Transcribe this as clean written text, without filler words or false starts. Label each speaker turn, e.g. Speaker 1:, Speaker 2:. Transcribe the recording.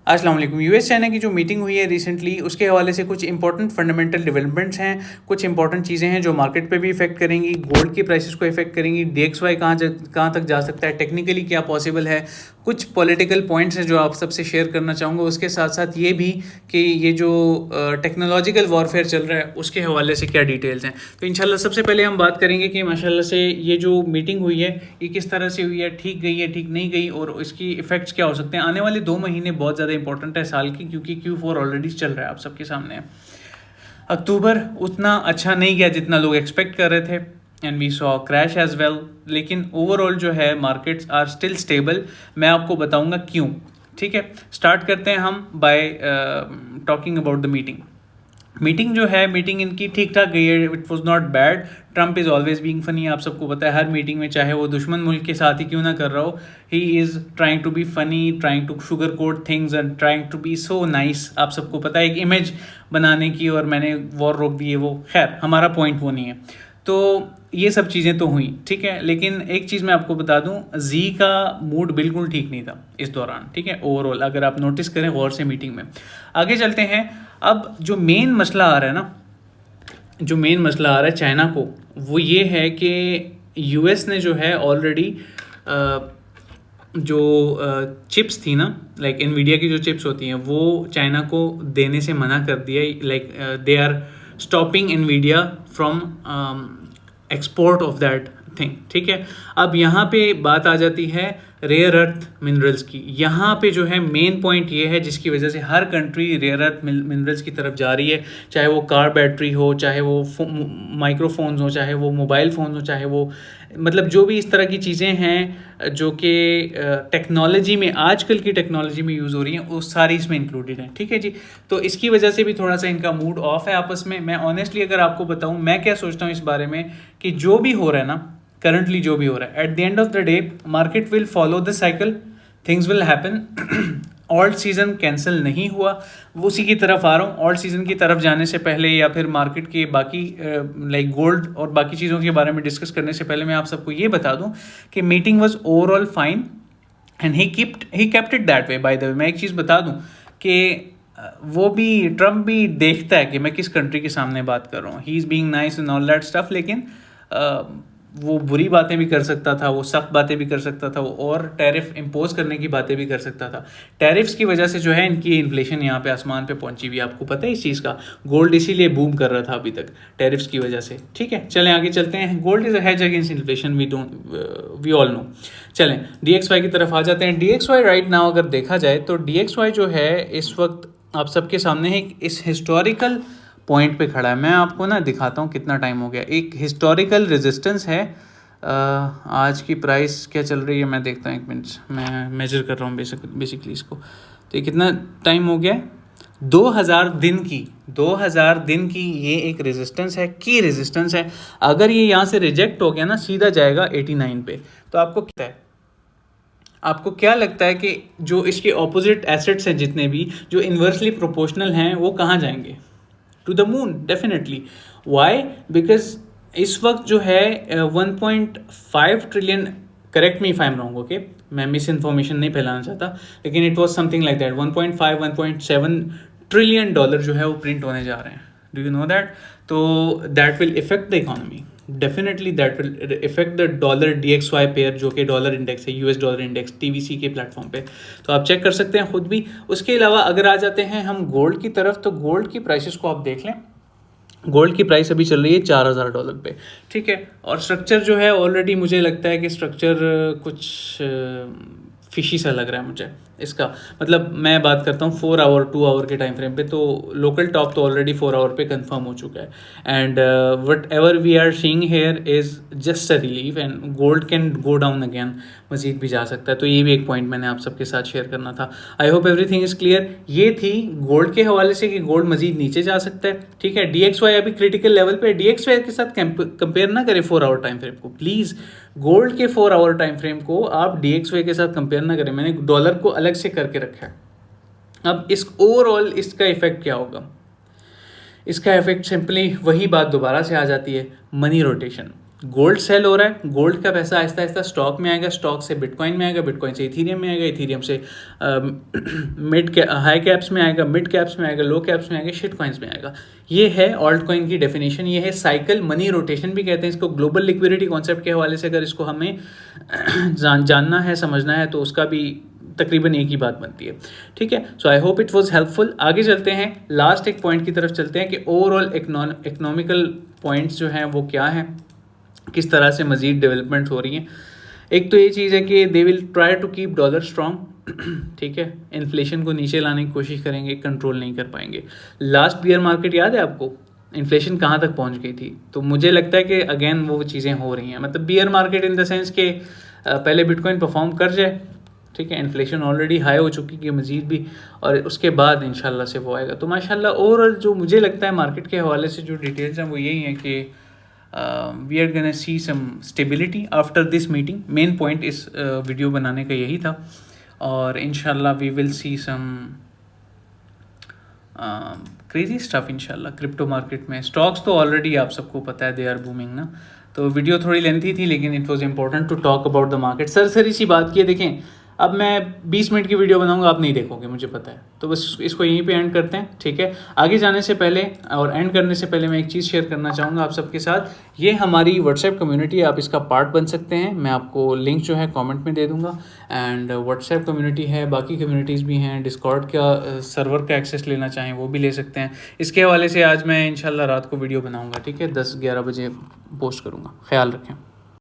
Speaker 1: अस्सलाम वालेकुम। US China की जो मीटिंग हुई है रिसेंटली, उसके हवाले से कुछ इंपॉर्टेंट फंडामेंटल डेवलपमेंट्स हैं, कुछ इंपॉर्टेंट चीज़ें हैं जो मार्केट पे भी इफेक्ट करेंगी, गोल्ड की प्राइसेस को इफेक्ट करेंगी, DXY कहाँ तक जा सकता है, टेक्निकली क्या पॉसिबल है, कुछ पॉलिटिकल पॉइंट्स हैं जो आप सबसे शेयर करना चाहूँगा। उसके साथ साथ ये भी कि ये जो टेक्नोलॉजिकल वॉरफेयर चल रहा है उसके हवाले से क्या डिटेल्स हैं। तो इंशाल्लाह सबसे पहले हम बात करेंगे कि माशाल्लाह से ये जो मीटिंग हुई है ये किस तरह से हुई है, ठीक गई है, ठीक नहीं गई, और इसकी इफ़ेक्ट्स क्या हो सकते हैं। आने वाले 2 महीने बहुत ज़्यादा इंपॉर्टेंट है साल की, क्योंकि Q4 ऑलरेडी चल रहा है, आप सबके सामने है। अक्टूबर उतना अच्छा नहीं गया जितना लोग एक्सपेक्ट कर रहे थे, and we saw crash as well, लेकिन ओवरऑल जो है मार्केट्स आर स्टिल स्टेबल। मैं आपको बताऊंगा क्यों। ठीक है, स्टार्ट करते हैं हम bye talking about the meeting जो है, मीटिंग इनकी ठीक ठाक गई है, it was not bad. Trump is always being funny, आप सबको पता है, हर मीटिंग में चाहे वो दुश्मन मुल्क के साथ ही क्यों ना कर रहा हो, he is trying to be funny, trying to sugar coat things and trying to be so nice. आप सबको पता है, एक इमेज बनाने की, और मैंने वॉर रोक दी है, वो खैर हमारा पॉइंट वो नहीं है। तो ये सब चीज़ें तो हुई, ठीक है, लेकिन एक चीज़ मैं आपको बता दूं, जी का मूड बिल्कुल ठीक नहीं था इस दौरान, ठीक है, ओवरऑल अगर आप नोटिस करें गौर से मीटिंग में। आगे चलते हैं। अब जो मेन मसला आ रहा है ना, जो मेन मसला आ रहा है चाइना को, वो ये है कि यूएस ने जो है ऑलरेडी जो चिप्स थी ना, लाइक एनवीडिया की जो चिप्स होती हैं, वो चाइना को देने से मना कर दिया। Like they are stopping Nvidia from export of that thing, ठीक है। अब यहाँ पे बात आ जाती है रेयर अर्थ मिनरल्स की। यहाँ पे जो है मेन पॉइंट ये है जिसकी वजह से हर कंट्री रेयर अर्थ मिनरल्स की तरफ जा रही है, चाहे वो कार बैटरी हो, चाहे वो माइक्रोफोन्स हो, चाहे वो मोबाइल फ़ोन हो, चाहे वो मतलब जो भी इस तरह की चीज़ें हैं जो कि टेक्नोलॉजी में, आजकल की टेक्नोलॉजी में यूज़ हो रही हैं, वो सारी इसमें इंक्लूडेड हैं, ठीक है जी। तो इसकी वजह से भी थोड़ा सा इनका मूड ऑफ है आपस में। मैं ऑनेस्टली अगर आपको बताऊं, मैं क्या सोचता हूं इस बारे में, कि जो भी हो रहा है ना, करंटली जो भी हो रहा है, at the end of the day market will follow the cycle, things will happen. Alt season cancel नहीं हुआ, वो उसी की तरफ आ रहा हूँ। ऑल्ट सीज़न की तरफ जाने से पहले, या फिर मार्केट के बाकी लाइक गोल्ड और बाकी चीज़ों के बारे में डिस्कस करने से पहले, मैं आप सबको ये बता दूं कि meeting was overall fine and he kept it that way. By the way, मैं एक चीज़ बता दूं कि वो भी, ट्रम्प भी देखता है कि मैं किस कंट्री के सामने बात कर रहा हूँ। He is being nice and all that stuff, लेकिन वो बुरी बातें भी कर सकता था, वो सख्त बातें भी कर सकता था, वो और टैरिफ इम्पोज करने की बातें भी कर सकता था। टैरिफ्स की वजह से जो है इनकी इन्फ्लेशन यहाँ पे आसमान पे पहुंची हुई, आपको पता है इस चीज़ का। गोल्ड इसीलिए बूम कर रहा था अभी तक, टैरिफ्स की वजह से, ठीक है। चलें आगे चलते हैं। Gold is a hedge against inflation, we all know. चलें DXY की तरफ आ जाते हैं। DXY राइट नाउ अगर देखा जाए तो DXY जो है इस वक्त आप सबके सामने है, इस हिस्टोरिकल पॉइंट पे खड़ा है। मैं आपको ना दिखाता हूँ कितना टाइम हो गया। एक हिस्टोरिकल रेजिस्टेंस है। आज की प्राइस क्या चल रही है मैं देखता हूँ, एक मिनट, मैं मेजर कर रहा हूँ बेसिकली इसको। तो ये कितना टाइम हो गया है, 2000 दिन की ये एक रेजिस्टेंस है, की रेजिस्टेंस है। अगर ये यहाँ से रिजेक्ट हो गया ना, सीधा जाएगा 89 पे। तो आपको क्या लगता है कि जो इसके ऑपोजिट एसेट्स हैं जितने भी, जो इन्वर्सली प्रोपोर्शनल हैं, वो कहाँ जाएंगे? To the moon, definitely. Why? Because इस वक्त जो है 1.5 trillion, correct me if I am wrong, okay, मैं मिस इन्फॉर्मेशन नहीं फैलाना चाहता, लेकिन it was something like that, 1.5 1.7 trillion dollar जो है वो प्रिंट होने जा रहे हैं। Do you know that? तो that will effect the economy, definitely that will effect the dollar DXY pair, जो कि डॉलर इंडेक्स है, US डॉलर इंडेक्स, TVC के प्लेटफॉर्म पे। तो आप चेक कर सकते हैं खुद भी। उसके अलावा अगर आ जाते हैं हम गोल्ड की तरफ, तो गोल्ड की प्राइसेस को आप देख लें। गोल्ड की प्राइस अभी चल रही है $4000 पे, ठीक है। और स्ट्रक्चर जो है ऑलरेडी मुझे लगता है कि स्ट्रक्चर कुछ फिशी सा लग रहा है मुझे इसका। मतलब मैं बात करता हूँ 4 आवर 2 आवर के टाइम फ्रेम पे, तो लोकल टॉप तो ऑलरेडी 4 आवर पे कंफर्म हो चुका है। And whatever we are seeing here is just a relief, and gold can go down again, मजीद भी जा सकता है। तो ये भी एक पॉइंट मैंने आप सबके साथ शेयर करना था। I hope everything is clear. ये थी गोल्ड के हवाले से कि गोल्ड मजीद नीचे जा सकता है, ठीक है। DXY अभी क्रिटिकल लेवल पे, DXY के साथ कंपेयर ना करें 4 आवर टाइम फ्रेम को, प्लीज़। गोल्ड के 4 आवर टाइम फ्रेम को आप DXY के साथ कंपेयर ना करें। मैंने डॉलर को अलग से करके रखा है। अब इस ओवरऑल इसका इफेक्ट क्या होगा? इसका इफेक्ट सिंपली वही बात दोबारा से आ जाती है, मनी रोटेशन। गोल्ड सेल हो रहा है, गोल्ड का पैसा आहिस्ता आहिस्ता स्टॉक में आएगा, स्टॉक से बिटकॉइन में आएगा, बिटकॉइन से इथीरियम में आएगा, इथीरियम से हाई कैप्स में आएगा, मिड कैप्स में आएगा, लो कैप्स में आएगा, शिट कॉइन्स में आएगा। ये है ऑल्ट कॉइन की डेफिनेशन, ये है साइकिल, मनी रोटेशन भी कहते हैं इसको। ग्लोबल लिक्विडिटी कॉन्सेप्ट के हवाले से अगर इसको हमें जानना है, समझना है, तो उसका भी तकरीबन एक ही बात बनती है। ठीक है, so I hope it was helpful. आगे चलते हैं, लास्ट एक पॉइंट की तरफ चलते हैं कि ओवरऑल इकोनॉमिकल पॉइंट्स जो हैं वो क्या हैं, किस तरह से मज़ीद डेवलपमेंट हो रही हैं। एक तो ये चीज़ है कि they will try to keep dollar strong. ठीक है, इन्फ्लेशन को नीचे लाने की कोशिश करेंगे, कंट्रोल नहीं कर पाएंगे। लास्ट बियर मार्केट याद है आपको, इन्फ्लेशन कहाँ तक पहुँच गई थी? तो मुझे लगता है कि अगेन वो चीज़ें हो रही हैं, मतलब beer market in the sense के पहले बिटकॉइन परफॉर्म कर जाए, ठीक है, इन्फ्लेशन ऑलरेडी हाई हो चुकी है मज़ीद भी, और उसके बाद इंशाल्लाह से वो आएगा। तो माशाल्लाह ओवरऑल जो मुझे लगता है मार्केट के हवाले से जो डिटेल्स हैं वो यही हैं कि we are gonna see some stability after this meeting. Main point इस वीडियो बनाने का यही था, और इंशाल्लाह we will see some crazy stuff इंशाल्लाह क्रिप्टो मार्केट में। स्टॉक्स तो ऑलरेडी आप सबको पता है दे आर बूमिंग ना। तो वीडियो थोड़ी लेंथी थी, लेकिन it was important to talk about the market. सरसरी सी बात की है, देखें अब मैं 20 मिनट की वीडियो बनाऊंगा, आप नहीं देखोगे, मुझे पता है। तो बस इसको यहीं पे एंड करते हैं, ठीक है। आगे जाने से पहले और एंड करने से पहले मैं एक चीज़ शेयर करना चाहूँगा आप सबके साथ। ये हमारी व्हाट्सएप कम्युनिटी है, आप इसका पार्ट बन सकते हैं। मैं आपको लिंक जो है कमेंट में दे दूँगा। एंड व्हाट्सएप कम्युनिटी है, बाकी कम्युनिटीज़ भी हैं। डिस्कॉर्ड का सर्वर का एक्सेस लेना चाहें वो भी ले सकते हैं। इसके हवाले से आज मैं इंशाल्लाह रात को वीडियो बनाऊँगा, ठीक है, 10-11 बजे पोस्ट करूँगा। ख्याल रखें।